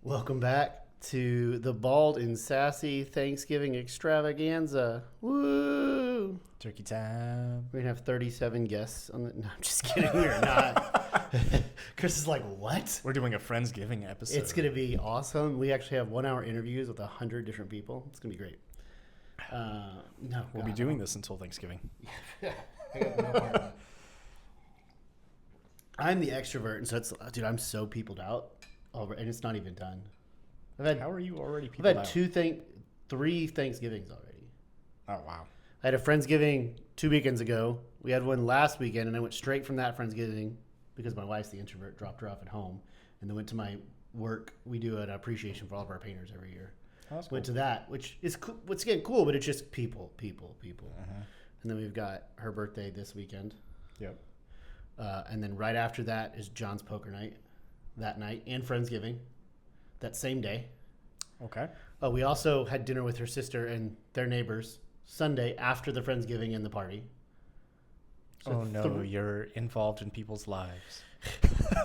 Welcome back to the Bald and Sassy Thanksgiving Extravaganza. Woo! Turkey time. We're going to have 37 guests on the... No, I'm just kidding. We're not. Chris is like, what? We're doing a Friendsgiving episode. It's going to be awesome. We actually have 1 hour interviews with 100 different people. It's going to be great. We'll be doing this until Thanksgiving. I got no part of that. I'm the extrovert, and so it's... Dude, I'm so peopled out. And it's not even done. How are you already I've had 3 Thanksgivings already. Oh, wow. I had a Friendsgiving 2 weekends ago. We had one last weekend, and I went straight from that Friendsgiving because my wife's the introvert, dropped her off at home, and then went to my work. We do an appreciation for all of our painters every year. Oh, that's cool. Went to that, which is cool. What's getting cool, but it's just people. Uh-huh. And then we've got her birthday this weekend. Yep. And then right after that is John's poker night that night and Friendsgiving that same day. Okay. Oh, we also had dinner with her sister and their neighbors Sunday after the Friendsgiving and the party. So you're involved in people's lives.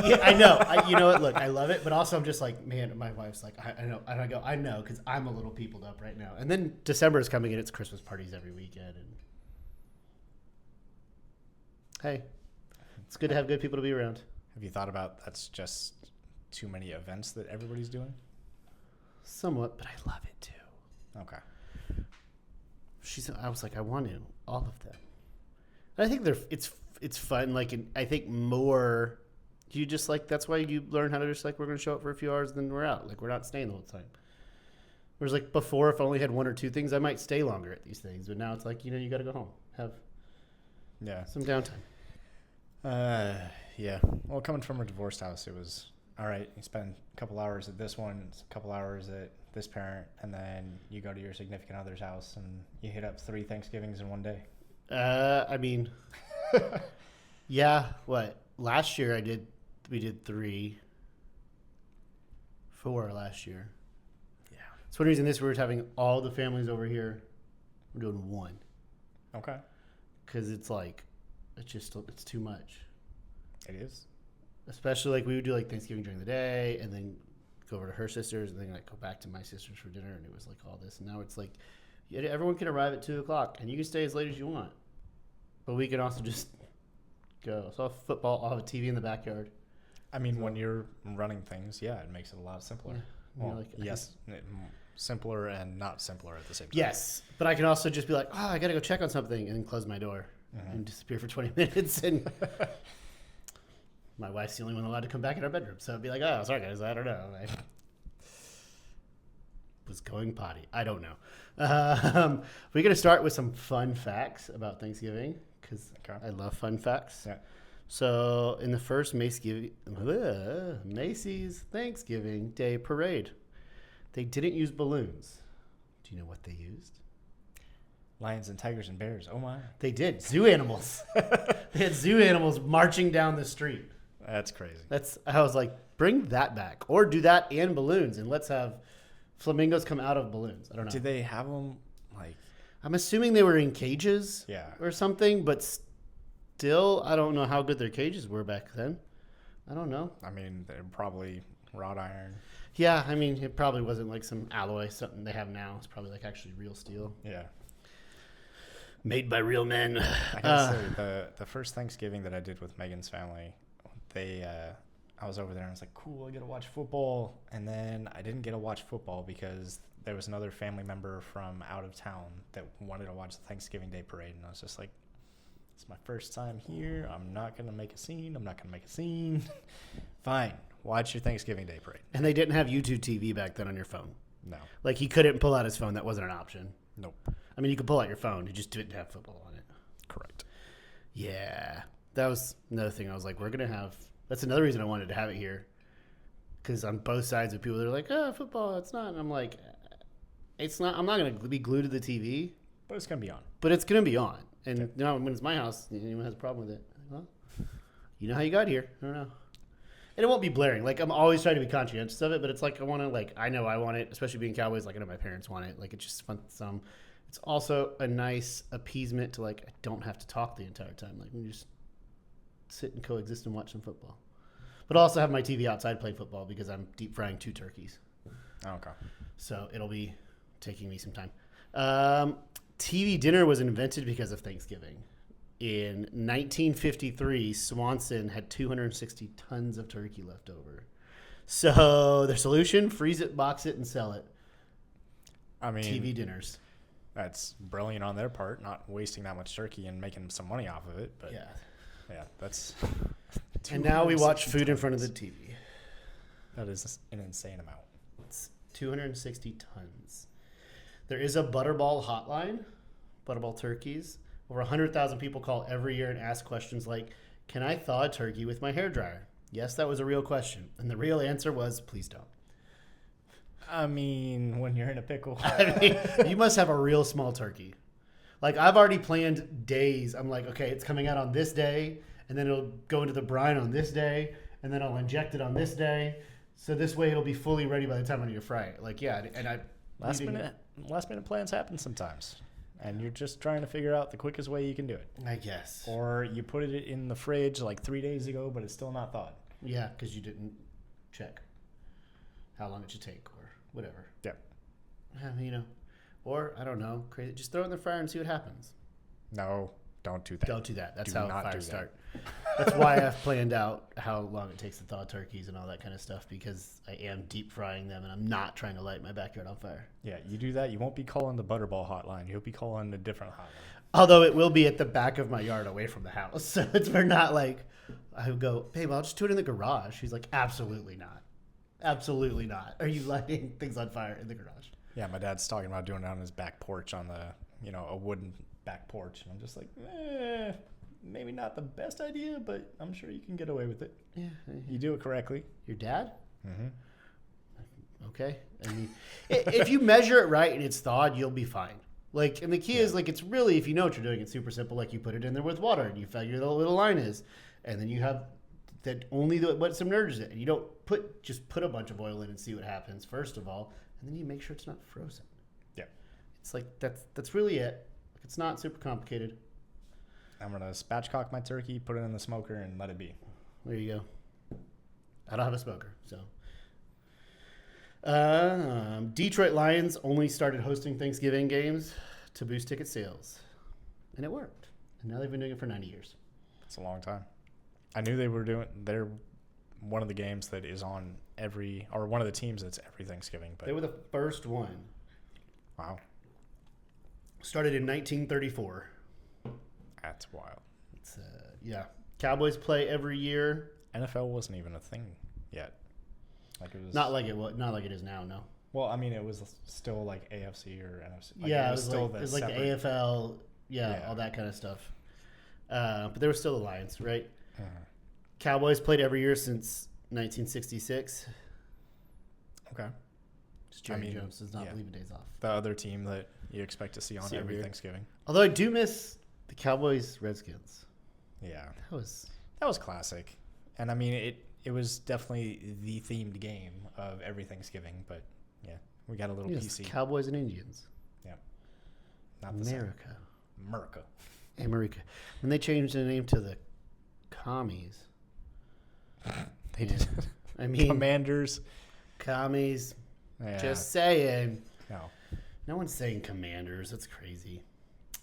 Yeah, I know. You know what? Look, I love it, but also I'm just like, man, my wife's like, I know. And I go, I know, because I'm a little peopled up right now. And then December is coming and it's Christmas parties every weekend. And hey, it's good to have good people to be around. Have you thought about that's just too many events that everybody's doing? Somewhat, but I love it too. Okay. I was like, I want to all of them. And I think it's fun. Like, I think more. You just like that's why you learn how to just like we're gonna show up for a few hours, then we're out. Like we're not staying the whole time. Whereas like before, if I only had 1 or 2 things, I might stay longer at these things. But now it's like you got to go home, have some downtime. Yeah. Well, coming from a divorced house, it was all right. You spend a couple hours at this one, a couple hours at this parent, and then you go to your significant other's house and you hit up 3 Thanksgivings in one day. I mean, yeah. What last year we did 3, 4 last year. Yeah. That's one reason we were having all the families over here. We're doing 1. Okay. Because it's like, it's too much. It is. Especially like we would do like Thanksgiving during the day and then go over to her sister's and then like go back to my sister's for dinner, and it was like all this. And now it's like everyone can arrive at 2:00 and you can stay as late as you want, but we can also just go. So I'll have football. I'll have a TV in the backyard. I mean, when you're running things, yeah, it makes it a lot simpler. Yeah. Well, yes, simpler and not simpler at the same time. Yes, but I can also just be like, oh, I got to go check on something, and then close my door and disappear for 20 minutes. And my wife's the only one allowed to come back in our bedroom. So it'd be like, oh, sorry, guys, I don't know. I was going potty. I don't know. We're going to start with some fun facts about Thanksgiving because I love fun facts. Yeah. So in the first Macy's Thanksgiving Day Parade, they didn't use balloons. Do you know what they used? Lions and tigers and bears. Oh, my. They did. Zoo animals. They had zoo animals marching down the street. That's crazy. I was like, bring that back. Or do that and balloons, and let's have flamingos come out of balloons. I don't know. Did they have them, like... I'm assuming they were in cages or something, but still, I don't know how good their cages were back then. I don't know. I mean, they're probably wrought iron. Yeah, I mean, it probably wasn't like some alloy, something they have now. It's probably like actually real steel. Yeah. Made by real men. I gotta say, the first Thanksgiving that I did with Megan's family, I was over there and I was like, cool, I get to watch football. And then I didn't get to watch football because there was another family member from out of town that wanted to watch the Thanksgiving Day Parade. And I was just like, it's my first time here. I'm not going to make a scene. Fine. Watch your Thanksgiving Day Parade. And they didn't have YouTube TV back then on your phone. No. Like he couldn't pull out his phone. That wasn't an option. Nope. I mean, you could pull out your phone. You just didn't have football on it. Correct. Yeah. That was another thing. I was like, that's another reason I wanted to have it here. Because on both sides of people, they're like, oh, football, it's not. And I'm like, it's not. I'm not going to be glued to the TV. But it's going to be on. But it's going to be on. And when it's my house, anyone has a problem with it. Well, you know how you got here. I don't know. And it won't be blaring. Like, I'm always trying to be conscientious of it, but it's like, I know I want it, especially being Cowboys. Like, I know my parents want it. Like, it's just fun. It's also a nice appeasement to, like, I don't have to talk the entire time. Like, we just sit and coexist and watch some football. But I also have my TV outside playing football because I'm deep frying 2 turkeys. Okay. So it'll be taking me some time. TV dinner was invented because of Thanksgiving. In 1953, Swanson had 260 tons of turkey left over. So their solution, freeze it, box it, and sell it. I mean, TV dinners. That's brilliant on their part, not wasting that much turkey and making some money off of it. But yeah, that's. And now we watch 260 food in front of the tons. TV. That is an insane amount. It's 260 tons. There is a Butterball hotline, Butterball turkeys. Over 100,000 people call every year and ask questions like, can I thaw a turkey with my hairdryer? Yes, that was a real question. And the real answer was, please don't. I mean, when you're in a pickle. I mean, you must have a real small turkey. Like, I've already planned days. I'm like, okay, it's coming out on this day, and then it'll go into the brine on this day, and then I'll inject it on this day. So this way it'll be fully ready by the time I need to fry it. Like, yeah, and I... Last minute plans happen sometimes. And you're just trying to figure out the quickest way you can do it. I guess. Or you put it in the fridge like 3 days ago, but it's still not thawed. Yeah, because you didn't check how long it should take or whatever. Yep. Or, I don't know, crazy. Just throw it in the fryer and see what happens. No, don't do that. Don't do that. That's Do how not do fires that. start. That's why I've planned out how long it takes to thaw turkeys and all that kind of stuff, because I am deep frying them and I'm not trying to light my backyard on fire. Yeah, you do that, you won't be calling the Butterball hotline. You'll be calling a different hotline. Although it will be at the back of my yard away from the house. So we're not like, I would go, babe, I'll just do it in the garage. She's like, absolutely not. Absolutely not. Are you lighting things on fire in the garage? Yeah, my dad's talking about doing it on his back porch on the, a wooden back porch. And I'm just like, maybe not the best idea, but I'm sure you can get away with it. Yeah. You do it correctly. Your dad? Mm-hmm. Okay. I mean, if you measure it right and it's thawed, you'll be fine. Like, and the key is, like, it's really, if you know what you're doing, it's super simple. Like, you put it in there with water and you figure the little line is, and then you have that only what submerges it. And you don't just put a bunch of oil in and see what happens, first of all, and then you make sure it's not frozen. Yeah. It's like, that's really it. It's not super complicated. I'm going to spatchcock my turkey, put it in the smoker, and let it be. There you go. I don't have a smoker, so. Detroit Lions only started hosting Thanksgiving games to boost ticket sales, and it worked. And now they've been doing it for 90 years. It's a long time. I knew they're one of the games that is on one of the teams that's every Thanksgiving. But They were the first one. Wow. Started in 1934. That's wild. It's yeah. Cowboys play every year. NFL wasn't even a thing yet. Like it was Not like it is now. No. Well, I mean, it was still like AFC or NFC. Like yeah, it was like the AFL. Yeah, all that kind of stuff. But there was still the Lions, right? Mhm. Cowboys played every year since 1966. Okay. Jerry Jones does not leave days off. The other team that you expect to see on every year. Thanksgiving. Although I do miss the Cowboys Redskins. Yeah. That was classic. And I mean, it was definitely the themed game of every Thanksgiving, but yeah, we got a little PC. Cowboys and Indians. Yeah. Not the America. America. America. When they changed the name to the Commies. They did. I mean, Commanders. Commies. Yeah. Just saying. No. No one's saying Commanders. That's crazy.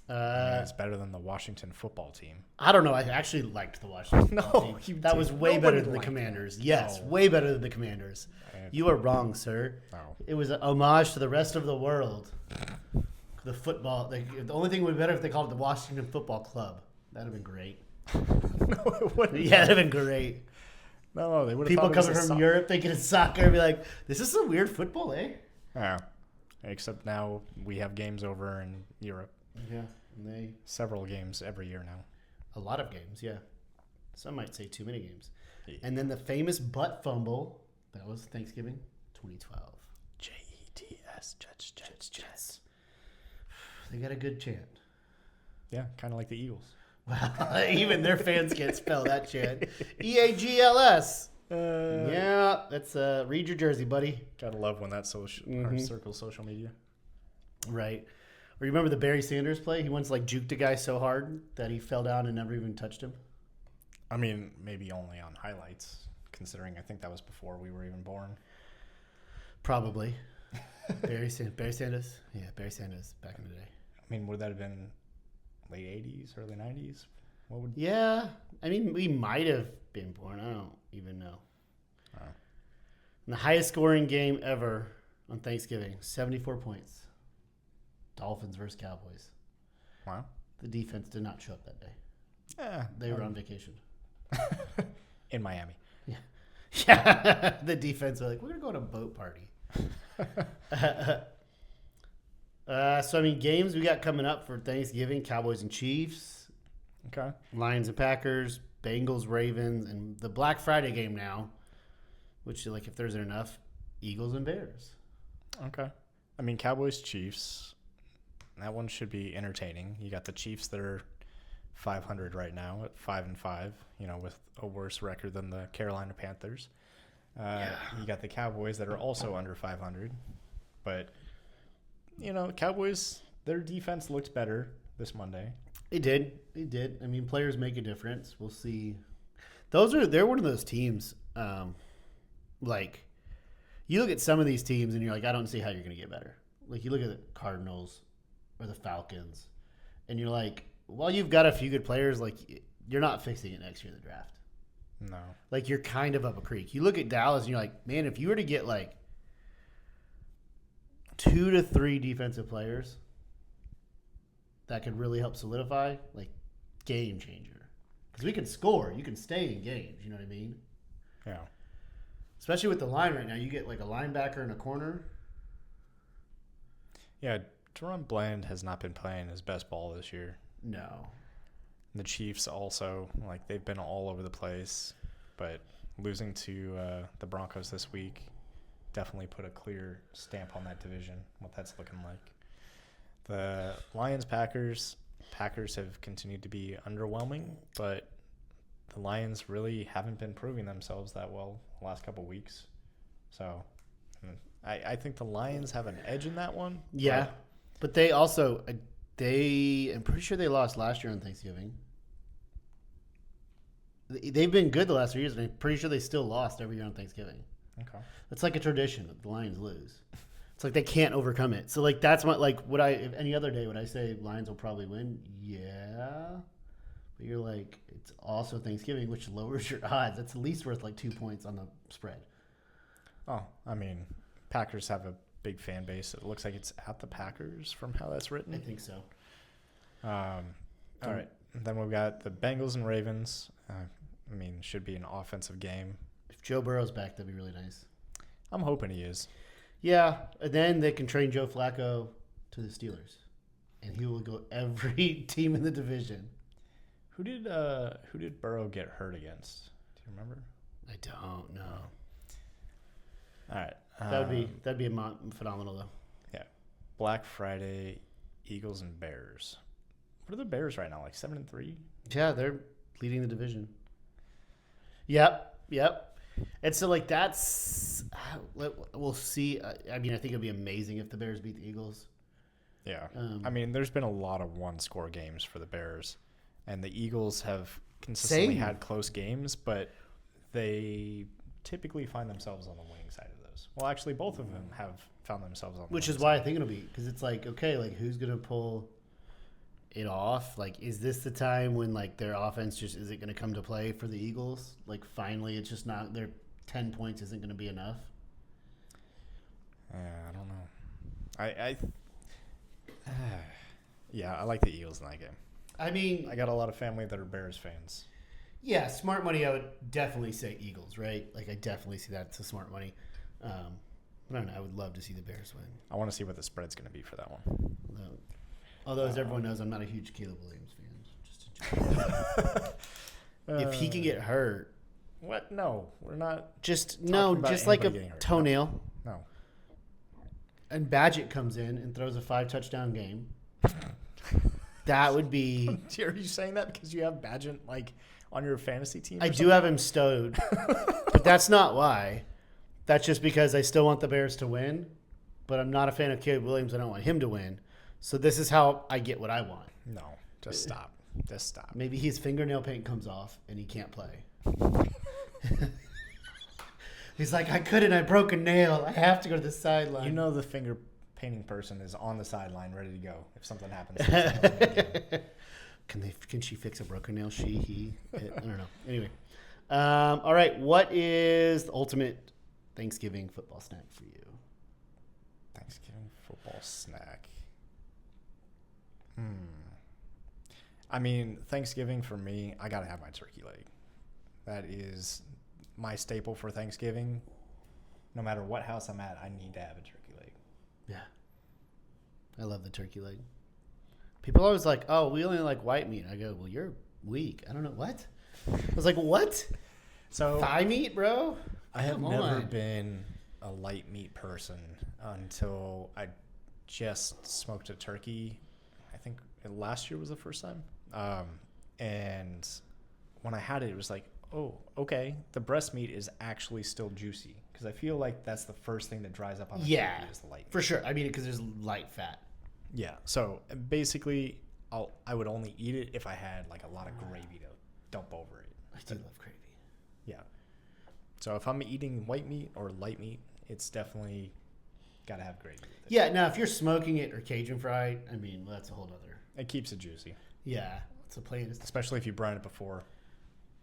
I mean, it's better than the Washington football team. I don't know. I actually liked the Washington football team. That was way better than the Commanders. That. Yes, way better than the Commanders. You are wrong, sir. No. It was an homage to the rest of the world. The football. The only thing would be better if they called it the Washington Football Club. That would have been great. No, it wouldn't. Yeah, that would have been great. No, they would have People thought coming from Europe thinking it's soccer and be like, this is some weird football, eh? Yeah. Except now we have games over in Europe. Yeah. Several games every year now. A lot of games, yeah. Some might say too many games. Yeah. And then the famous butt fumble. That was Thanksgiving 2012. Jets, Jets. They got a good chant. Yeah, kind of like the Eagles. Wow, even their fans can't spell that chant. EAGLS. Yeah, that's read your jersey, buddy. Gotta love when that circles social media. Right. Or you remember the Barry Sanders play? He once juked a guy so hard that he fell down and never even touched him. I mean, maybe only on highlights, considering I think that was before we were even born. Probably. Barry Sanders? Yeah, Barry Sanders back in the day. I mean, would that have been late 80s, early 90s? What would? Yeah. I mean, we might have been born. I don't even know. Oh. And the highest scoring game ever on Thanksgiving, 74 points. Dolphins versus Cowboys. Wow. The defense did not show up that day. Yeah. They were on vacation. In Miami. Yeah. Yeah. The defense were like, we're going to go on a boat party. So, I mean, games we got coming up for Thanksgiving, Cowboys and Chiefs. Okay. Lions and Packers, Bengals, Ravens, and the Black Friday game now, which, like, if there's enough, Eagles and Bears. Okay. I mean, Cowboys, Chiefs, that one should be entertaining. You got the Chiefs that are 500 right now at 5-5, with a worse record than the Carolina Panthers. You got the Cowboys that are also under 500. But, Cowboys, their defense looked better this Monday. It did. I mean, players make a difference. We'll see. They're one of those teams, like, you look at some of these teams and you're like, I don't see how you're going to get better. Like, you look at the Cardinals or the Falcons and you're like, well, you've got a few good players. Like, you're not fixing it next year in the draft. No. Like, you're kind of up a creek. You look at Dallas and you're like, man, if you were to get like 2 to 3 defensive players that could really help solidify, like, game changer. Because we can score. You can stay in games. You know what I mean? Yeah. Especially with the line right now. You get like a linebacker in a corner. Yeah, Deron Bland has not been playing his best ball this year. No. The Chiefs also, like, they've been all over the place. But losing to the Broncos this week definitely put a clear stamp on that division, what that's looking like. The Lions-Packers have continued to be underwhelming, but the Lions really haven't been proving themselves that well the last couple of weeks. So I think the Lions have an edge in that one. Yeah. But they also, I'm pretty sure they lost last year on Thanksgiving. They've been good the last 3 years, and I'm pretty sure they still lost every year on Thanksgiving. Okay. It's like a tradition that the Lions lose. It's like they can't overcome it. So, like, that's what, like, if any other day would I say Lions will probably win? Yeah. But you're like, it's also Thanksgiving, which lowers your odds. That's at least worth like 2 points on the spread. Oh, I mean, Packers have a big fan base. It looks like it's at the Packers from how that's written. I think so. All right. Then we've got the Bengals and Ravens. I mean, should be an offensive game. If Joe Burrow's back, that'd be really nice. I'm hoping he is. Yeah, and then they can train Joe Flacco to the Steelers, and he will go every team in the division. Who did Burrow get hurt against? Do you remember? I don't know. All right. That'd be phenomenal though. Yeah. Black Friday, Eagles and Bears. What are the Bears right now? Like 7-3? Yeah, they're leading the division. Yep. And so, like, we'll see. I mean, I think it'd be amazing if the Bears beat the Eagles. Yeah. I mean, there's been a lot of one-score games for the Bears, and the Eagles have consistently had close games, but they typically find themselves on the winning side of those. Well, actually, both of them have found themselves on the Which winning is why side. I think it'll be, because it's like, okay, like, who's going to pull it off? Like, is this the time when, like, their offense just isn't going to come to play for the Eagles? Like, finally, it's just not, their 10 points isn't going to be enough? I don't know. Yeah, I like the Eagles in that game. I mean, I got a lot of family that are Bears fans. yeah, smart money, I would definitely say Eagles, right? Like, I definitely see that. It's a smart money. I don't know. I would love to see the Bears win. I want to see what the spread's going to be for that one. Although, as everyone knows, I'm not a huge Caleb Williams fan. If he can get hurt, What? No, we're not. just about like a anybody getting hurt. toenail. No. And Badgett comes in and throws a 5-touchdown game. That would be. Are you saying that because you have Badgett like on your fantasy team? I do have him stowed, but that's not why. That's just because I still want the Bears to win, but I'm not a fan of Caleb Williams. I don't want him to win. So this is how I get what I want. No, just stop. Just stop. Maybe his fingernail paint comes off and he can't play. He's like, I couldn't. I broke a nail. I have to go to the sideline. You know the finger painting person is on the sideline ready to go if something happens. To them. Can she fix a broken nail? He, it? I don't know. Anyway. All right. What is the ultimate Thanksgiving football snack for you? Thanksgiving football snack. I mean, Thanksgiving for me, I got to have my turkey leg. That is my staple for Thanksgiving. No matter what house I'm at, I need to have a turkey leg. Yeah. I love the turkey leg. People are always like, oh, we only like white meat. I go, well, you're weak. I don't know. What? I was like, what? So thigh meat, bro? I have never been a light meat person until I just smoked a turkey. I think last year was the first time. And when I had it, it was like, oh, okay. The breast meat is actually still juicy. Because I feel like that's the first thing that dries up on the turkey is the light meat. For sure. I mean, because there's light fat. Yeah. So basically, I would only eat it if I had like a lot of gravy to dump over it. I do love gravy. Yeah. So if I'm eating white meat or light meat, it's definitely got to have gravy with it. Yeah. Now, if you're smoking it or Cajun fried, I mean, well, that's a whole other. It keeps it juicy. Yeah. It's a plain. Especially if you brine it before.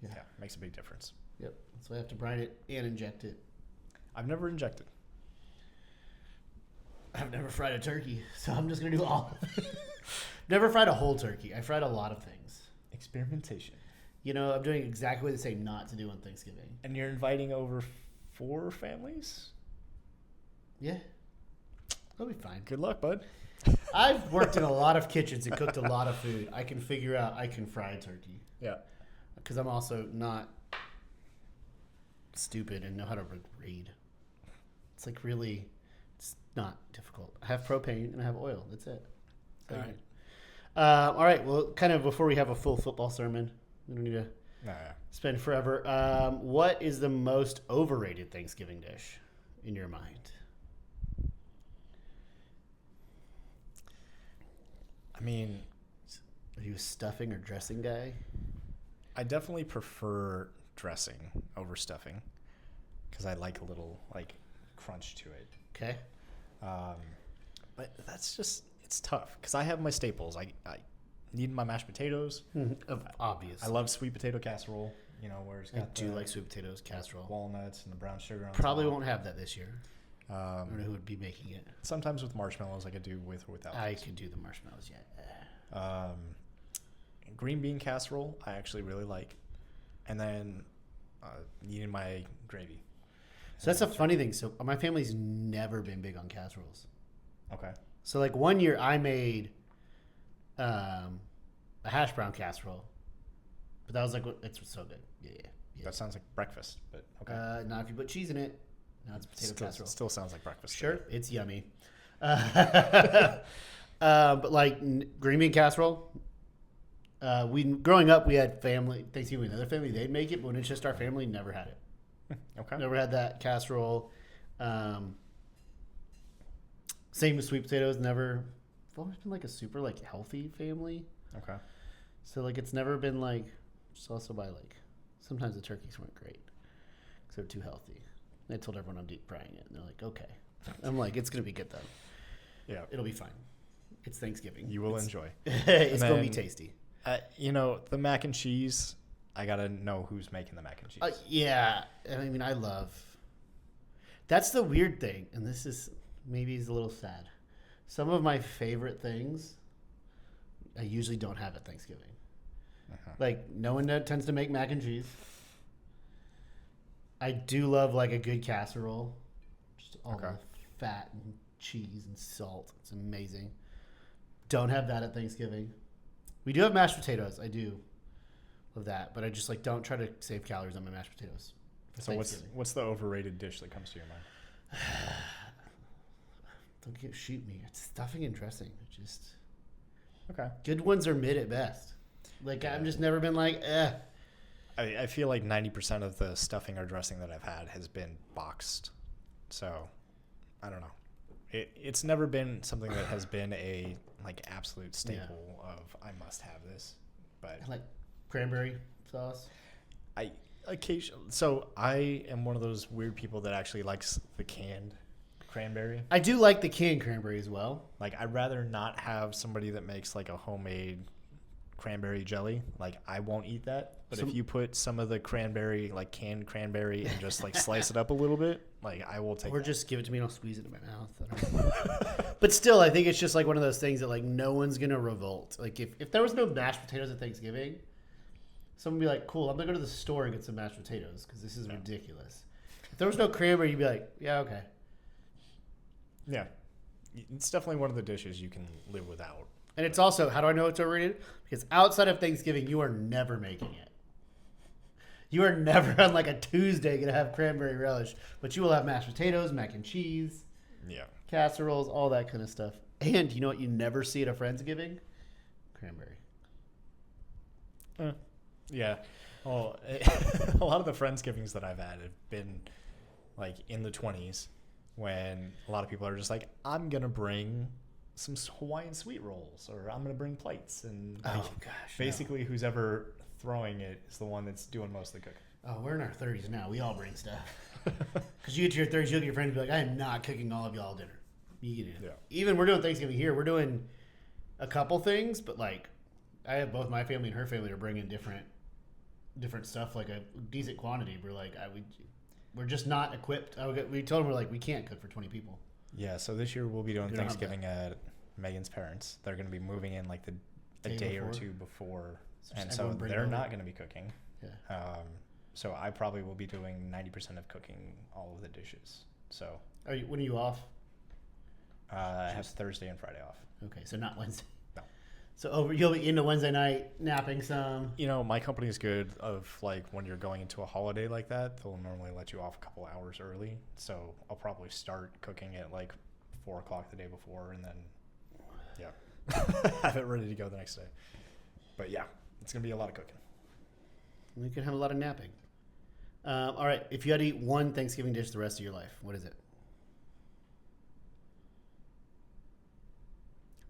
Yeah. Makes a big difference. Yep. So I have to brine it and inject it. I've never injected. I've never fried a turkey, so I'm just going to do all of it. Never fried a whole turkey. I fried a lot of things. Experimentation. You know, I'm doing exactly the same not to do on Thanksgiving. And you're inviting over 4 families? Yeah. That'll be fine. Good luck, bud. I've worked in a lot of kitchens and cooked a lot of food. I can figure out I can fry a turkey. Yeah. Because I'm also not stupid and know how to read. It's like really, it's not difficult. I have propane and I have oil. That's it. All right. All right. Well, kind of before we have a full football sermon, we don't need to spend forever. What is the most overrated Thanksgiving dish in your mind? I mean, are you a stuffing or dressing guy? I definitely prefer dressing over stuffing because I like a little like crunch to it. Okay. But that's just, it's tough because I have my staples. I need my mashed potatoes. Obvious. I love sweet potato casserole. You know, where it's got like sweet potatoes casserole. Walnuts and the brown sugar on Probably top. won't have that this year. I don't know who would be making it. Sometimes with marshmallows, I could do with or without. I could do the marshmallows, yeah. Green bean casserole, I actually really like. And then needing my gravy. So that's a funny thing. So my family's never been big on casseroles. Okay. So like one year I made a hash brown casserole, but that was like it's so good. Yeah. That sounds like breakfast, but okay. Not if you put cheese in it. Now it's potato casserole. Still sounds like breakfast. Sure, it's yummy. But like green bean casserole. Growing up, we had family Thanksgiving. Another family, they'd make it, but when it's just our family, never had it. Okay. Never had that casserole. Same with sweet potatoes. Never. I've always been like a super like healthy family. Okay. So like it's never been like. Just also by like, sometimes the turkeys weren't great because they're too healthy. And I told everyone I'm deep frying it, and they're like, okay. I'm like, it's gonna be good though. Yeah. It'll be fine. It's Thanksgiving. You will enjoy. It's gonna be tasty. You know, the mac and cheese, I got to know who's making the mac and cheese. Yeah. I mean, I love... That's the weird thing, and this is maybe is a little sad. Some of my favorite things, I usually don't have at Thanksgiving. Uh-huh. Like, no one tends to make mac and cheese. I do love, like, a good casserole. Just all the fat and cheese and salt. It's amazing. Don't have that at Thanksgiving. We do have mashed potatoes. I do love that, but I just like don't try to save calories on my mashed potatoes. So what's the overrated dish that comes to your mind? Don't shoot me. It's stuffing and dressing. Just okay. Good ones are mid at best. Like I've just never been like, eh. I feel like 90% of the stuffing or dressing that I've had has been boxed. So I don't know. It's never been something that has been a like absolute staple of I must have this. But I like cranberry sauce. I occasion. So I am one of those weird people that actually likes the canned cranberry. I do like the canned cranberry as well. Like, I'd rather not have somebody that makes like a homemade cranberry jelly. Like, I won't eat that. But if you put some of the cranberry, like canned cranberry, and just like slice it up a little bit, like, I will take Or that. just give it to me and I'll squeeze it in my mouth. I don't know. But still, I think it's just like one of those things that like no one's going to revolt. Like if there was no mashed potatoes at Thanksgiving, someone would be like, cool, I'm going to go to the store and get some mashed potatoes because this is ridiculous. If there was no cranberry, you'd be like, yeah, okay. Yeah. It's definitely one of the dishes you can live without. And it's also, how do I know it's overrated? Because outside of Thanksgiving, you are never making it. You are never on like a Tuesday going to have cranberry relish, but you will have mashed potatoes, mac and cheese, casseroles, all that kind of stuff. And you know what you never see at a Friendsgiving? Cranberry. Yeah. Well, a lot of the Friendsgivings that I've had have been like in the 20s when a lot of people are just like, I'm going to bring some Hawaiian sweet rolls or I'm going to bring plates. And like, basically who's ever throwing it is the one that's doing most of the cooking. Oh, we're in our 30s now. We all bring stuff. Because you get to your 30s, you look at your friends and be like, I am not cooking all of y'all dinner. You get it. Yeah. Even we're doing Thanksgiving here. We're doing a couple things, but like I have both my family and her family are bringing different stuff, like a decent quantity. We're like, we're just not equipped. We told them we're like, we can't cook for 20 people. Yeah, so this year we'll be doing Thanksgiving at Megan's parents. They're going to be moving in like a day or two before, and so they're not going to be cooking. Yeah. So I probably will be doing 90% of cooking all of the dishes. So when are you off? I have Thursday and Friday off. Okay, so not Wednesday. No. So you'll be into Wednesday night napping some. You know, my company is good of like when you're going into a holiday like that, they'll normally let you off a couple hours early. So I'll probably start cooking at like 4 o'clock the day before, and then have it ready to go the next day. But yeah, it's gonna be a lot of cooking. You can have a lot of napping. All right, if you had to eat one Thanksgiving dish the rest of your life, what is it?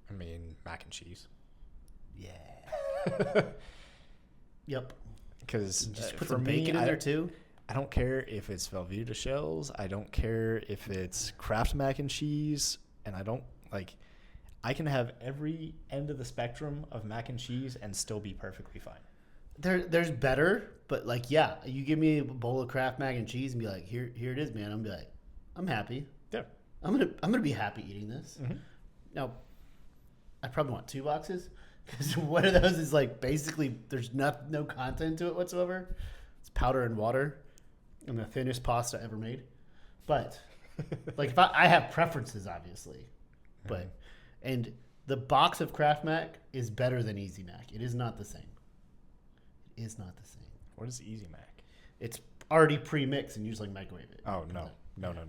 I mean, mac and cheese. Yeah. Yep. Because just put some bacon in there too. I don't care if it's Velveeta shells. I don't care if it's Kraft mac and cheese. And I don't like. I can have every end of the spectrum of mac and cheese and still be perfectly fine. There's better, but like, yeah, you give me a bowl of Kraft mac and cheese and be like, here it is, man. I'm be like, I'm happy. Yeah. I'm gonna be happy eating this. Mm-hmm. Now, I probably want 2 boxes because one of those is like basically there's no content to it whatsoever. It's powder and water and the thinnest pasta ever made. But like if I have preferences, obviously, but and the box of Kraft Mac is better than Easy Mac. It is not the same. It is not the same. What is Easy Mac? It's already pre-mixed and you just like microwave it. Oh no, never,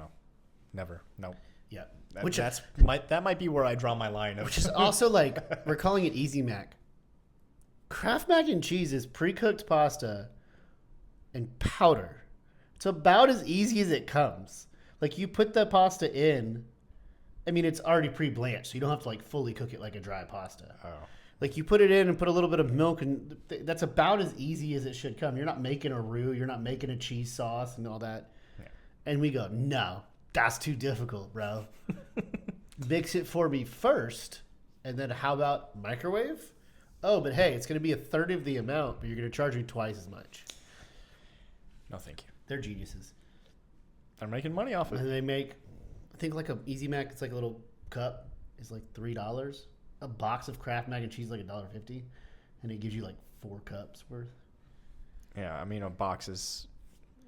no. Yeah, that might be where I draw my line. Which is also like we're calling it Easy Mac. Kraft mac and cheese is pre-cooked pasta and powder. It's about as easy as it comes. Like you put the pasta in. I mean, it's already pre-blanched, so you don't have to like fully cook it like a dry pasta. Oh. Like you put it in and put a little bit of milk, and that's about as easy as it should come. You're not making a roux. You're not making a cheese sauce and all that. Yeah. And we go, no, that's too difficult, bro. Mix it for me first, and then how about microwave? Oh, but hey, it's going to be a third of the amount, but you're going to charge me twice as much. No, thank you. They're geniuses. They're making money off it. And they make, I think like a Easy Mac, it's like a little cup, is like $3. A box of Kraft mac and cheese like $1.50, and it gives you like 4 cups worth. Yeah, I mean, a box is.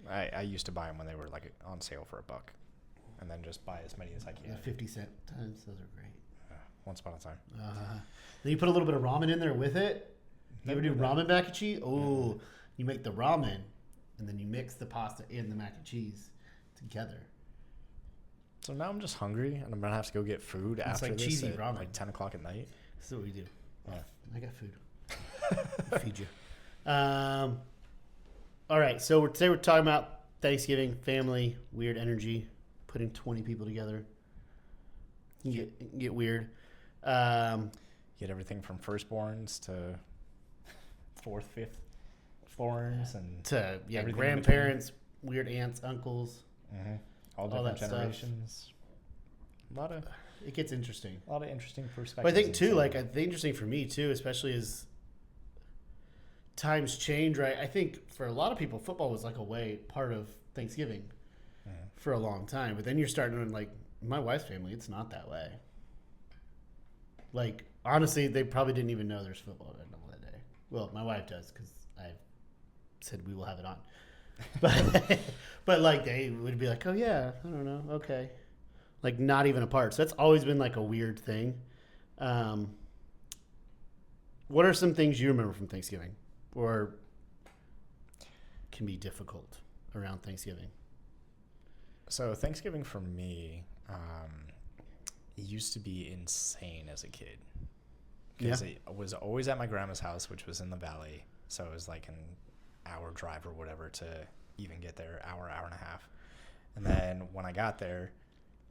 I used to buy them when they were like on sale for $1, and then just buy as many as I can. 50-cent times, those are great. Once upon a time. Then you put a little bit of ramen in there with it. You ever do ramen mac and cheese? Oh, you make the ramen, and then you mix the pasta and the mac and cheese together. So now I'm just hungry, and I'm gonna have to go get food after like this cheesy at ramen. like 10 o'clock at night. This is what we do. Yeah. I got food. I'll feed you. All right. So today we're talking about Thanksgiving, family, weird energy, putting 20 people together. You get weird. Get everything from firstborns to fourth, fifth. firstborns and to everything in grandparents, weird aunts, uncles, all all different that generations. It gets interesting. A lot of interesting perspectives. But I think too, like the interesting for me too, especially as times change, right? I think for a lot of people, football was like a part of Thanksgiving for a long time. But then you're starting to like my wife's family, it's not that way. Like honestly, they probably didn't even know there's football available that day. Well, my wife does because I said we will have it on. But like they would be like, oh yeah, I don't know, okay, like not even a part. So that's always been like a weird thing. What are some things you remember from Thanksgiving, or can be difficult around Thanksgiving? So Thanksgiving for me, it used to be insane as a kid. Because it was always at my grandma's house, which was in the valley. So it was like an hour drive or whatever to even get there, hour and a half. And then when I got there,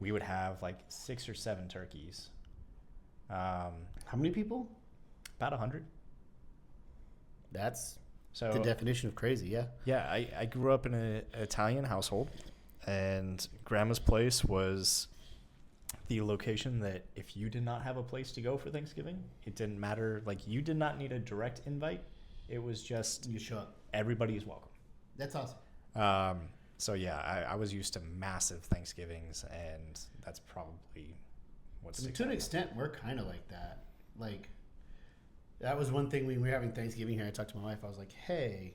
we would have like 6 or 7 turkeys. How many people? About 100. That's so the definition of crazy, yeah. Yeah, I grew up in an Italian household, and grandma's place was the location that if you did not have a place to go for Thanksgiving, it didn't matter. Like, you did not need a direct invite. It was just you show up. Everybody is welcome. That's awesome. So yeah, I was used to massive Thanksgivings, and that's probably what's to an extent we're kind of like that. Like that was one thing when we were having Thanksgiving here. I talked to my wife. I was like, hey,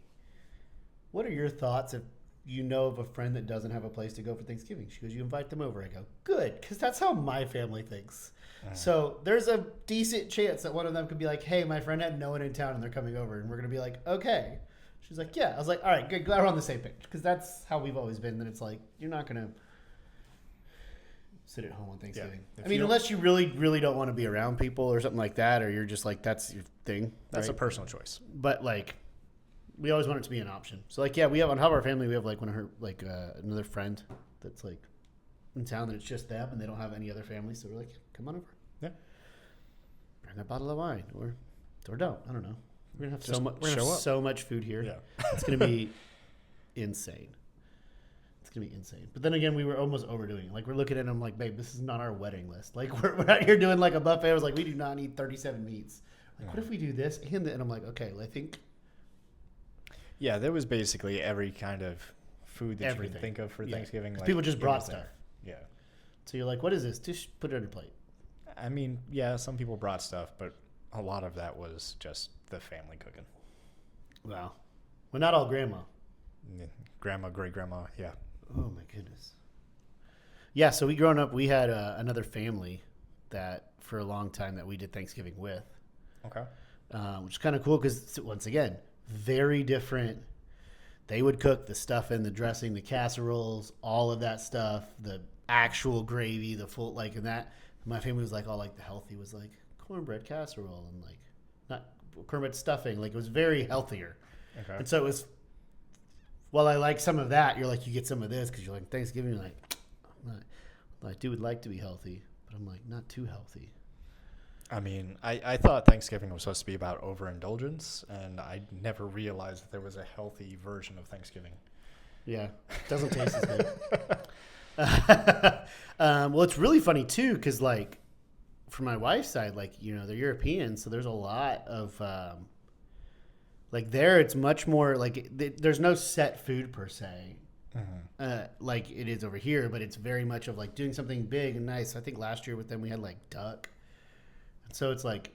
what are your thoughts if you know of a friend that doesn't have a place to go for Thanksgiving? She goes, you invite them over. I go, good, because that's how my family thinks. So there's a decent chance that one of them could be like, hey, my friend had no one in town and they're coming over, and we're going to be like, okay. She's like, yeah. I was like, all right, good. Glad we're on the same page, because that's how we've always been. That it's like, you're not going to sit at home on Thanksgiving. Yeah. I mean, unless you really, really don't want to be around people or something like that, or you're just like, that's your thing. That's right? a personal choice. But like, we always want it to be an option. So like, yeah, we have on top of our family, we have like one of her, like another friend that's like in town that it's just them and they don't have any other family. So we're like, come on over. Yeah. Bring a bottle of wine or don't. I don't know. We're gonna have Just so much. We're gonna have so much food here. Yeah. It's gonna be insane. It's gonna be insane. But then again, we were almost overdoing it. Like we're looking at them like, babe, this is not our wedding list. Like we're out here doing like a buffet. I was like, we do not need 37 meats. Like, what if we do this and I'm like, okay, well, I think. Yeah, there was basically every kind of food that Everything. you could think of for Thanksgiving. Like, people just brought there. stuff. Yeah. So you're like, what is this? Just put it on your plate. I mean, yeah, some people brought stuff, but a lot of that was just the family cooking. Wow. Well, not all grandma. Yeah. Grandma, great-grandma, yeah. Oh, my goodness. Yeah, so we growing up, we had another family that for a long time that we did Thanksgiving with. Okay. Which is kind of cool because, once again, very different. They would cook the stuffing, the dressing, the casseroles, all of that stuff, the actual gravy, the full, like, and that. My family was like, all like the healthy was like cornbread casserole and like, not cornbread stuffing. Like, it was very healthier. Okay. And so it was, while I like some of that, you're like, you get some of this because you're like, Thanksgiving, you're like, I would like to be healthy, but I'm like, not too healthy. I mean, I thought Thanksgiving was supposed to be about overindulgence, and I never realized that there was a healthy version of Thanksgiving. Yeah, doesn't taste as good. Well, it's really funny too, because like, for my wife's side, like, you know, they're European, so there's a lot of like there, it's much more like there's no set food per se, like it is over here, but it's very much of like doing something big and nice. I think last year with them we had like duck. So it's like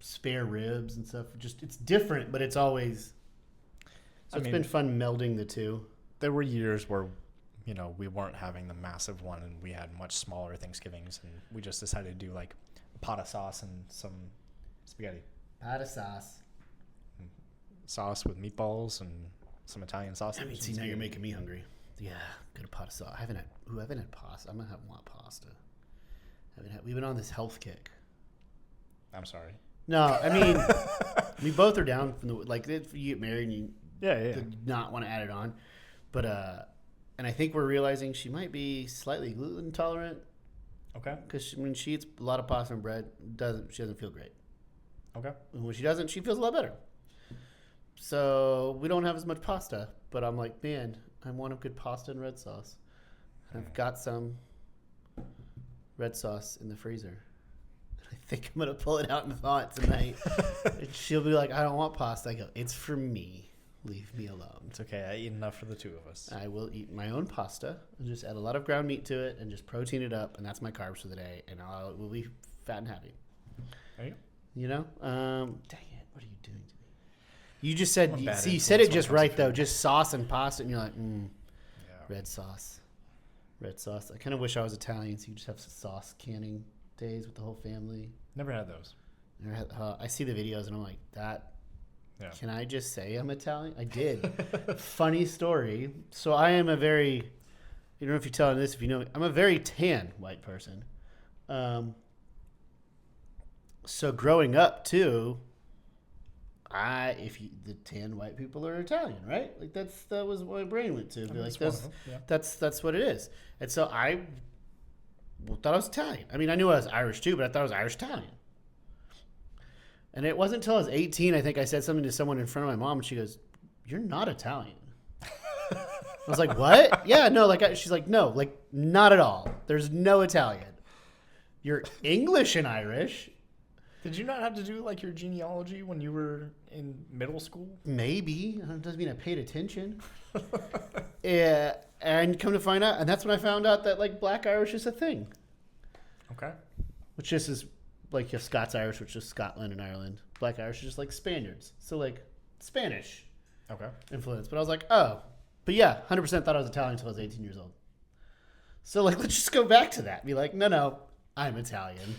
spare ribs and stuff. Just it's different, but it's always. So it's been fun melding the two. There were years where, you know, we weren't having the massive one, and we had much smaller Thanksgivings, and we just decided to do like a pot of sauce and some spaghetti. Pot of sauce. Sauce with meatballs and some Italian sausage. I mean, see, now you're making me hungry. Yeah, good pot of sauce. I haven't had pasta. I'm gonna want pasta. We've been on this health kick. I'm sorry. No, I mean, we both are down from the like. If you get married and you did not want to add it on, but and I think we're realizing she might be slightly gluten intolerant. Okay. Because when she eats a lot of pasta and bread, she doesn't feel great. Okay. And when she doesn't, she feels a lot better. So we don't have as much pasta, but I'm like, man, I want a good pasta and red sauce. And I've got some red sauce in the freezer. I think I'm going to pull it out and thaw it tonight. And she'll be like, I don't want pasta. I go, it's for me. Leave me alone. It's okay. I eat enough for the two of us. I will eat my own pasta and just add a lot of ground meat to it and just protein it up. And that's my carbs for the day. And we'll be fat and happy. There you go. You know? Dang it. What are you doing to me? You just said, you said it just right, though. Just sauce and pasta. And you're like, red sauce. Red sauce. I kind of wish I was Italian so you just have sauce canning days with the whole family. Never had those. I see the videos and I'm like, that. Yeah. Can I just say I'm Italian? I did. Funny story. So I am a very, you don't know if you're telling this, if you know, I'm a very tan white person. So growing up too, the tan white people are Italian, right? Like that was what my brain went to. Be like that's what it is. And so I thought I was Italian. I mean, I knew I was Irish too, but I thought I was Irish Italian. And it wasn't until I was 18, I think I said something to someone in front of my mom, and she goes, "You're not Italian." I was like, "What?" Yeah, no, she's like, "No, like not at all. There's no Italian. You're English and Irish." Did you not have to do like your genealogy when you were in middle school? Maybe. It doesn't mean I paid attention. Yeah, and come to find out, and that's when I found out that like Black Irish is a thing. Okay. Which just is like your Scots Irish, which is Scotland and Ireland. Black Irish is just like Spaniards. So like Spanish influence. But I was like, oh. But yeah, 100% thought I was Italian until I was 18 years old. So like, let's just go back to that. Be like, no, I'm Italian.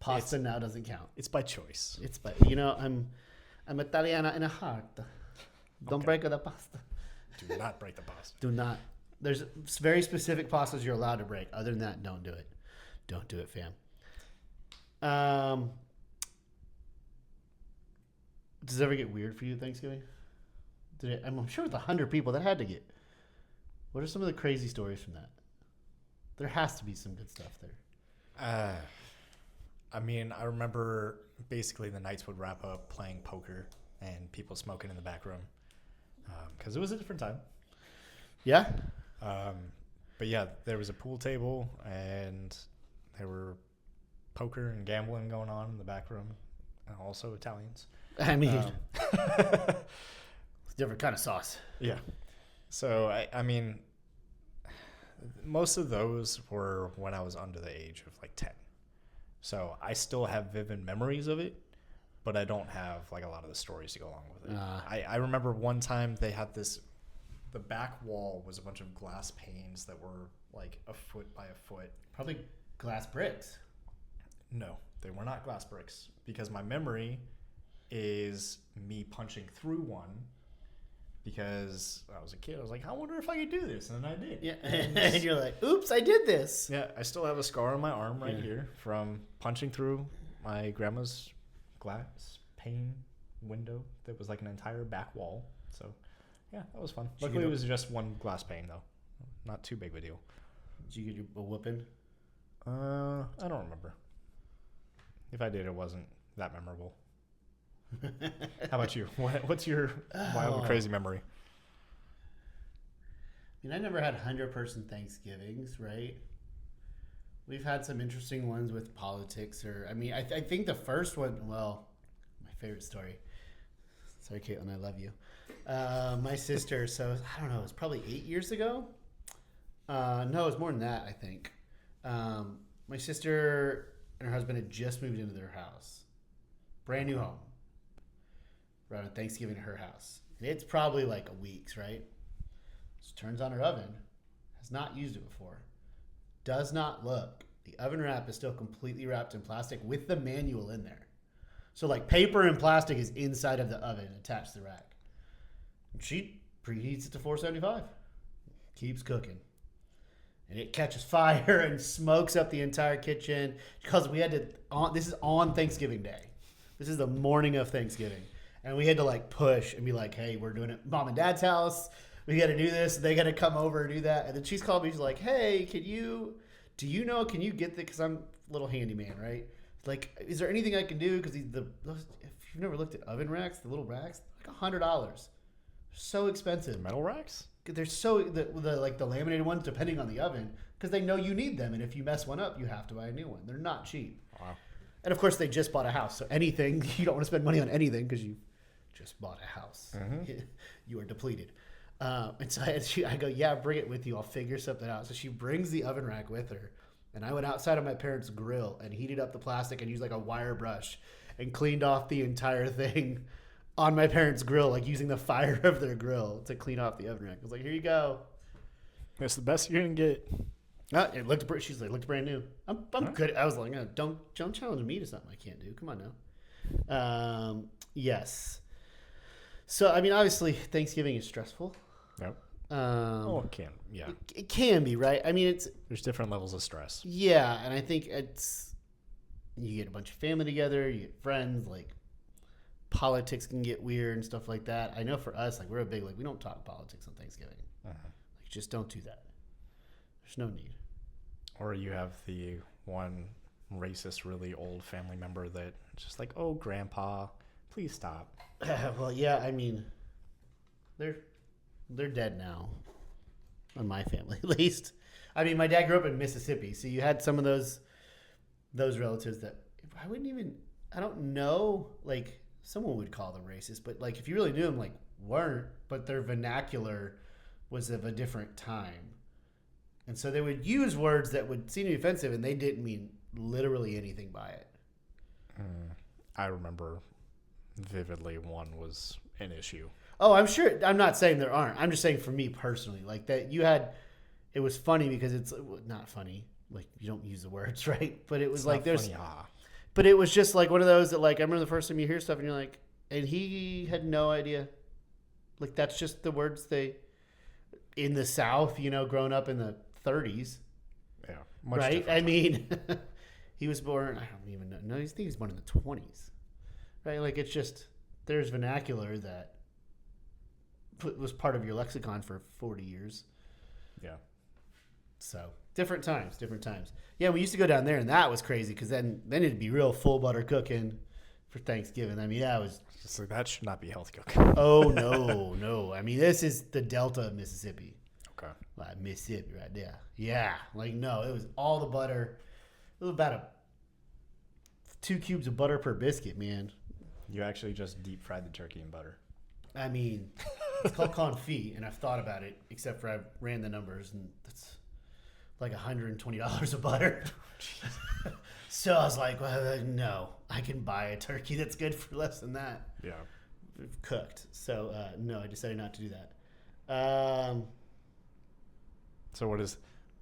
Pasta now doesn't count. It's by choice. It's by, I'm Italiana in a heart. Don't break the pasta. Do not break the pasta. Do not. There's very specific pastas you're allowed to break. Other than that, don't do it. Don't do it, fam. Does it ever get weird for you Thanksgiving? I'm sure with 100 people that had to get. What are some of the crazy stories from that? There has to be some good stuff there. I mean, I remember basically the nights would wrap up playing poker and people smoking in the back room because it was a different time. Yeah. But yeah, there was a pool table and there were poker and gambling going on in the back room, and also Italians. I mean, it's a different kind of sauce. Yeah. So, I mean, most of those were when I was under the age of like 10. So I still have vivid memories of it, but I don't have like a lot of the stories to go along with it. I remember one time they had the back wall was a bunch of glass panes that were like a foot by a foot. Probably glass bricks. No, they were not glass bricks because my memory is me punching through one because I was a kid. I was like, I wonder if I could do this. And then I did. Yeah. And you're like, oops, I did this. Yeah, I still have a scar on my arm right here from punching through my grandma's glass pane window that was like an entire back wall. So, yeah, that was fun. Luckily, it was just one glass pane, though. Not too big of a deal. Did you get a whooping? I don't remember. If I did, it wasn't that memorable. How about you? What's your wild, crazy memory? I mean, I never had 100-person Thanksgivings, right? We've had some interesting ones with politics, I think the first one, well, my favorite story. Sorry, Caitlin, I love you. My sister, so I don't know, it was probably 8 years ago. No, it was more than that, I think. My sister and her husband had just moved into their house. Brand new home. Around Thanksgiving at her house. And it's probably like a week's, right? She turns on her oven. Has not used it before. Does not look. The oven wrap is still completely wrapped in plastic with the manual in there. So like paper and plastic is inside of the oven attached to the rack. And she preheats it to 475. Keeps cooking. And it catches fire and smokes up the entire kitchen because we had to. This is on Thanksgiving Day. This is the morning of Thanksgiving, and we had to like push and be like, "Hey, we're doing it, Mom and Dad's house. We got to do this. They got to come over and do that." And then she's called me. She's like, "Hey, can you get the? Because I'm a little handyman, right? Like, is there anything I can do? Because if you've never looked at oven racks, the little racks, like $100, so expensive. The metal racks? They're so the laminated ones, depending on the oven, because they know you need them, and if you mess one up, you have to buy a new one. They're not cheap. Wow. And of course, they just bought a house, so anything you don't want to spend money on anything because you just bought a house. Mm-hmm. You are depleted. And so I go, yeah, bring it with you. I'll figure something out. So she brings the oven rack with her. And I went outside of my parents' grill and heated up the plastic and used like a wire brush and cleaned off the entire thing on my parents' grill, like using the fire of their grill to clean off the oven rack. I was like, here you go. That's the best you're going to get. It looked. She's like, looked brand new. I'm good. I was like, no, don't challenge me to something I can't do. Come on now. Yes. So I mean, obviously, Thanksgiving is stressful. Yep. It can. Yeah. It can be, right? I mean, there's different levels of stress. Yeah, and I think you get a bunch of family together, you get friends, like politics can get weird and stuff like that. I know for us, like we're a big we don't talk politics on Thanksgiving. Like just don't do that. There's no need. Or you have the one racist, really old family member that just like, oh, grandpa, please stop. Well, yeah, I mean, they're dead now. On my family, at least. I mean, my dad grew up in Mississippi, so you had some of those relatives that I don't know, like someone would call them racist, but like if you really knew them, like weren't, but their vernacular was of a different time. And so they would use words that would seem to be offensive, and they didn't mean literally anything by it. I remember vividly one was an issue. Oh, I'm sure. I'm not saying there aren't. I'm just saying for me personally, like that it was funny because it's not funny. Like you don't use the words, right? But it was like funny, but it was just like one of those that like, I remember the first time you hear stuff and you're like, and he had no idea. Like that's just the words in the South, growing up in the 30s. Yeah. Right? I mean, he was born, I don't even know. No, I think he was born in the 20s. Right? Like it's just, there's vernacular that was part of your lexicon for 40 years. Yeah. So different times. Yeah, we used to go down there and that was crazy because then it'd be real full butter cooking for Thanksgiving. I mean, that was just like, that should not be healthy cooking. Oh no. I mean, this is the Delta of Mississippi. Okay. Like Mississippi right there. Yeah. Like no, it was all the butter. It was about 2 cubes of butter per biscuit, man. You actually just deep fried the turkey in butter. I mean, it's called confit, and I've thought about it, except for I ran the numbers, and that's like $120 of butter. So I was like, well, no, I can buy a turkey that's good for less than that. Yeah. Cooked. So, no, I decided not to do that. So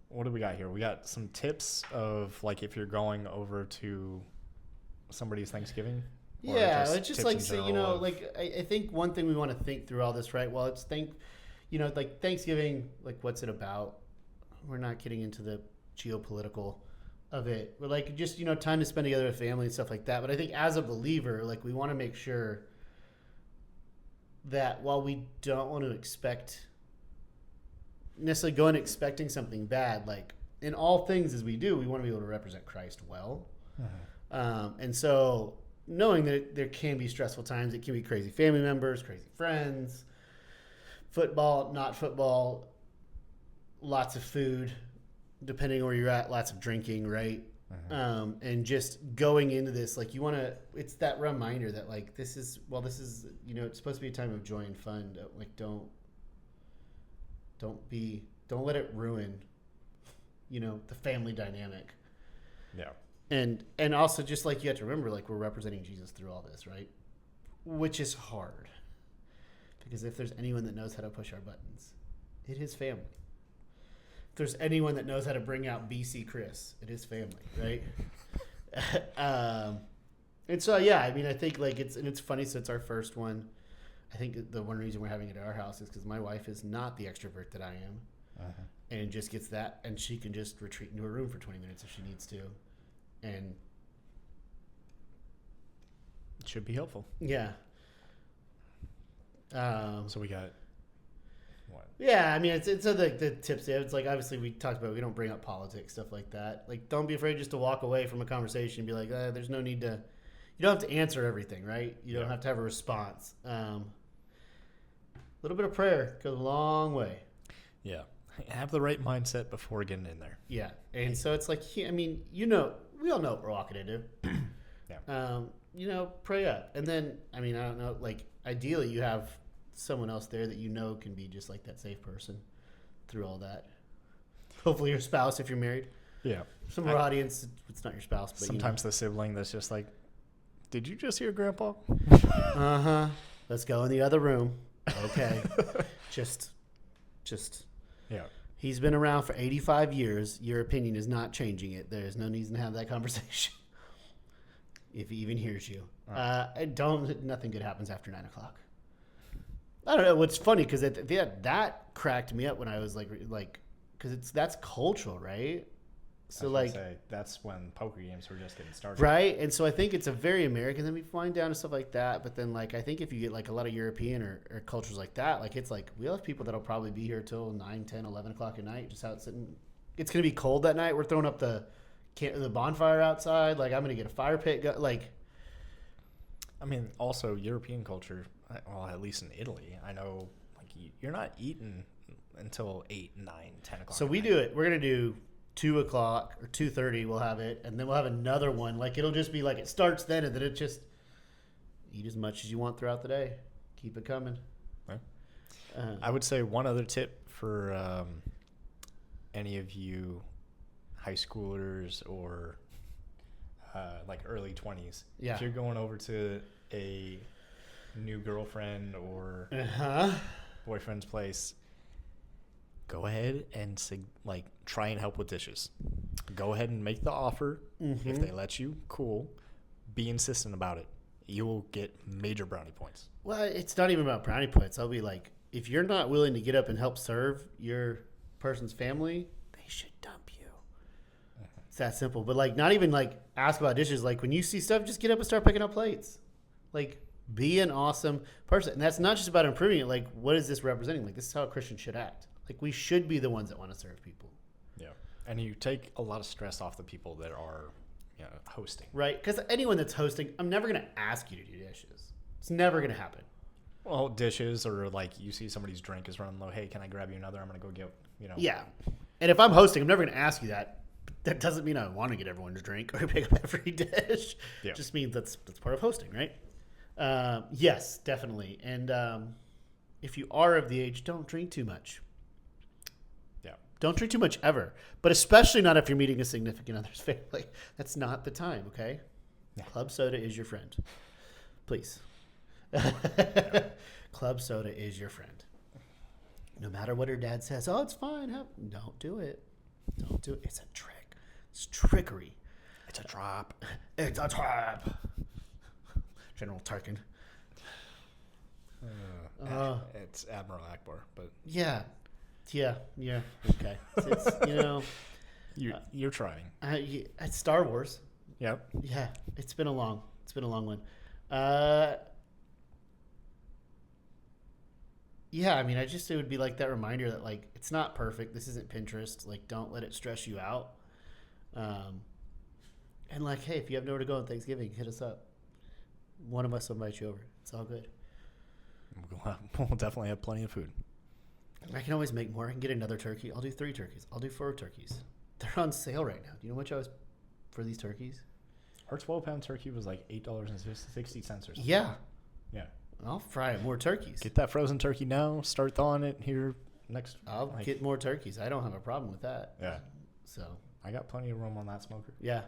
what do we got here? We got some tips of, like, if you're going over to somebody's Thanksgiving? Yeah, it's just like, so, I think one thing we want to think through all this, right? Well, it's like Thanksgiving, like what's it about? We're not getting into the geopolitical of it. We're like just, time to spend together with family and stuff like that. But I think as a believer, like we want to make sure that while we don't want to necessarily go in expecting something bad, like in all things as we do, we want to be able to represent Christ well. And so knowing that there can be stressful times, it can be crazy family members, crazy friends, football, not football, lots of food, depending where you're at, lots of drinking, right? And just going into this, like it's that reminder that like, this is, it's supposed to be a time of joy and fun. Don't let it ruin, the family dynamic. Yeah. And also just like you have to remember, like we're representing Jesus through all this, right? Which is hard. Because if there's anyone that knows how to push our buttons, it is family. If there's anyone that knows how to bring out BC Chris, it is family, right? And so, yeah, I mean, I think like it's funny, so it's our first one. I think the one reason we're having it at our house is because my wife is not the extrovert that I am. And just gets that, and she can just retreat into her room for 20 minutes if she needs to. And it should be helpful. Yeah. So we got What? Yeah, I mean, it's the tips. It's like, obviously, we talked about we don't bring up politics, stuff like that. Like, don't be afraid just to walk away from a conversation and be like, there's no need to. You don't have to answer everything, right? You don't have to have a response. A little bit of prayer goes a long way. Yeah. Have the right mindset before getting in there. Yeah, and so it's like, I mean, we all know what we're walking into. Yeah. Pray up, and then, I mean, I don't know, like, ideally, you have someone else there that can be just like that safe person through all that. Hopefully your spouse if you're married. Yeah. Some of our audience, it's not your spouse, but sometimes the sibling that's just like, did you just hear Grandpa? Let's go in the other room. Okay. just Yeah. He's been around for 85 years. Your opinion is not changing it. There's no need to have that conversation. If he even hears you. Nothing good happens after 9 o'clock. I don't know. What's funny, because that cracked me up when I was like, because that's cultural, right? So that's when poker games were just getting started, right? And so I think it's a very American. Then we find down to stuff like that. But then, like, I think if you get like a lot of European or cultures like that, like, it's like we'll have people that'll probably be here till 9, 10, 11 o'clock at night, just out sitting. It's gonna be cold that night. We're throwing up the bonfire outside. Like, I'm gonna get a fire pit. I mean, also European culture. Well, at least in Italy, I know, like, you're not eating until 8, 9, 10 o'clock. So we do it. We're gonna do 2 o'clock or 2:30. We'll have it, and then we'll have another one. Like, it'll just be like it starts then, and then it just eat as much as you want throughout the day. Keep it coming. Right. I would say one other tip for any of you high schoolers or like early 20s. Yeah. If you're going over to a new girlfriend or boyfriend's place, go ahead and try and help with dishes. Go ahead and make the offer. Mm-hmm. If they let you, cool. Be insistent about it. You will get major brownie points. Well, it's not even about brownie points. I'll be like, if you're not willing to get up and help serve your person's family, they should dump you. Mm-hmm. It's that simple. But, like, not even like ask about dishes. Like, when you see stuff, just get up and start picking up plates. Like, be an awesome person. And that's not just about improving it. Like, what is this representing? Like, this is how a Christian should act. Like, we should be the ones that want to serve people. Yeah. And you take a lot of stress off the people that are hosting. Right? Because anyone that's hosting, I'm never going to ask you to do dishes. It's never going to happen. Well, dishes, or like you see somebody's drink is running low. Hey, can I grab you another? I'm going to go get, Yeah. And if I'm hosting, I'm never going to ask you that. That doesn't mean I want to get everyone to drink or pick up every dish. Yeah. It just means that's part of hosting, right? Yes, definitely. And if you are of the age, don't drink too much. Yeah. Don't drink too much ever, but especially not if you're meeting a significant other's family. That's not the time, okay? Yeah. Club soda is your friend. Please. Club soda is your friend. No matter what her dad says, it's fine. Don't do it. Don't do it. It's a trick. It's trickery. It's a trap. It's a trap. General Tarkin. It's Admiral Akbar, but yeah. Okay, it's you're trying. It's Star Wars. Yep. Yeah, it's been a long one. Yeah, I mean, it would be like that reminder that, like, it's not perfect. This isn't Pinterest. Like, don't let it stress you out. And, like, hey, if you have nowhere to go on Thanksgiving, hit us up. One of us will invite you over. It's all good. We'll definitely have plenty of food. I can always make more. I can get another turkey. I'll do 3 turkeys. I'll do 4 turkeys. They're on sale right now. Do you know how much I was for these turkeys? Our 12-pound turkey was like $8.60 or something. Yeah. Yeah. I'll fry more turkeys. Get that frozen turkey now. Start thawing it here next. I'll get more turkeys. I don't have a problem with that. Yeah. So I got plenty of room on that smoker. Yeah.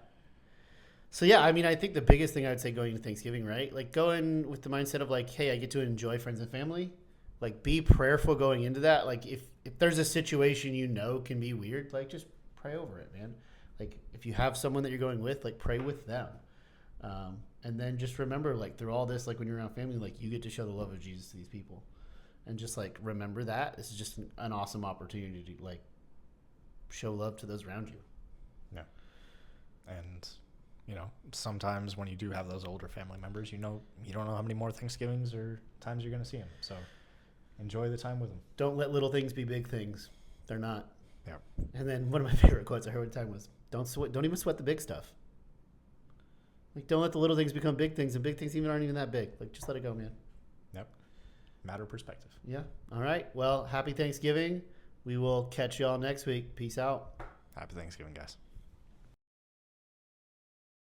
So, yeah, I mean, I think the biggest thing I would say going to Thanksgiving, right? Like, going with the mindset of, like, hey, I get to enjoy friends and family. Like, be prayerful going into that. Like, if there's a situation can be weird, like, just pray over it, man. Like, if you have someone that you're going with, like, pray with them. And then just remember, like, through all this, like, when you're around family, like, you get to show the love of Jesus to these people. And just, like, remember that. This is just an awesome opportunity to, like, show love to those around you. Yeah. And sometimes when you do have those older family members, you don't know how many more Thanksgivings or times you're going to see them. So enjoy the time with them. Don't let little things be big things. They're not. Yeah. And then one of my favorite quotes I heard one time was, don't even sweat the big stuff. Like, don't let the little things become big things, and big things even aren't even that big. Like, just let it go, man. Yep. Matter of perspective. Yeah. All right. Well, happy Thanksgiving. We will catch y'all next week. Peace out. Happy Thanksgiving, guys.